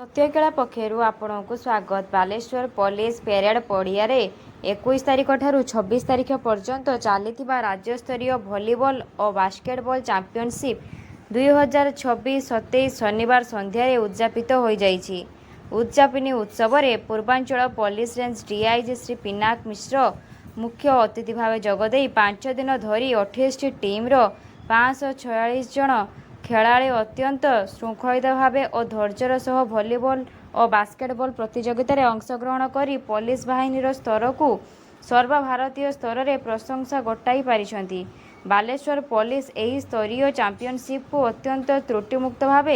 सत्यकेला पक्षरु आपणको स्वागत। Baleshwar police parade पड़िया 21 तारिख ठारू 26 तारिख पर्यंत चली राज्यस्तरीय भलीबॉल और बास्केटबॉल चैंपियनशिप 2026-27 शनिवार संध्यारे उद्यापित हो जाइछि। उद्यापनी उत्सव में Purvanchal police range DIG Shri Pinak Mishra मुख्य अतिथि भाव जोगदे 5 दिन धरी 28 टीम्र 546 जन खेलाड़ी अत्यंत श्रृंखलित भाव और धैर्यर सह भलीबॉल और बास्केटबॉल प्रतियोगितार अंशग्रहण कर पुलिस बाहिनीर स्तर को सर्वभारतीय स्तर में प्रशंसा गोटाई पारिछंती। बालेश्वर पुलिस एही स्तरीय चैंपियनशिप को अत्यंत त्रुटिमुक्त भाव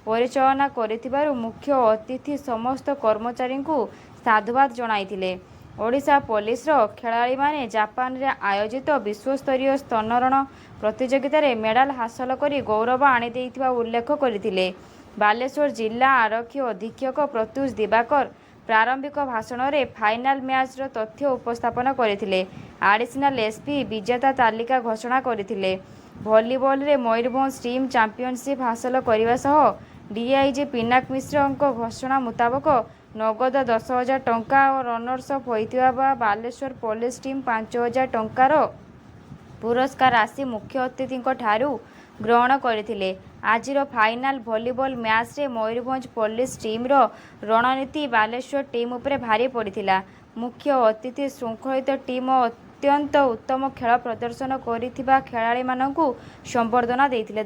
परिचालना करिथिबारु मुख्य अतिथि समस्त कर्मचारी को साधुवाद जणाइथिले। ओडिशा पुलिस खेलाड़ी माने जापान रे आयोजित विश्वस्तरीय स्तनरण प्रतियोगिता रे मेडल हासिल करी गौरव आनी देइथिबा उल्लेख करथिले। बालेश्वर जिला आरक्षी अधीक्षक प्रत्युष दिवाकर प्रारंभिक भाषण रे फाइनल मैच रो तथ्य उपस्थापन करथिले। एडिशनल एसपी विजेता तालिका घोषणा करथिले। भलीबॉल रे मयूरभंज टीम चैंपियनशिप हासिल करने सह डीआईजी पिनाक मिश्र घोषणा मुताबक नगद 10,000 टंका और रनर्स अप होइतिबा बालेश्वर पुलिस टीम 5,000 टंकार पुरस्कार राशि मुख्य अतिथि ठारू ग्रहण करथिले। आजिर फाइनल भलीबॉल मैच रे मयूरभंज पुलिस टीम रो रणनीति बालेश्वर टीम उपरे भारी पड़िथिला। मुख्य अतिथि श्रृंखलित टीम अत्यंत उत्तम खेल प्रदर्शन करिथिबा खेलाड़ी माननकु संबर्धना देइथिले।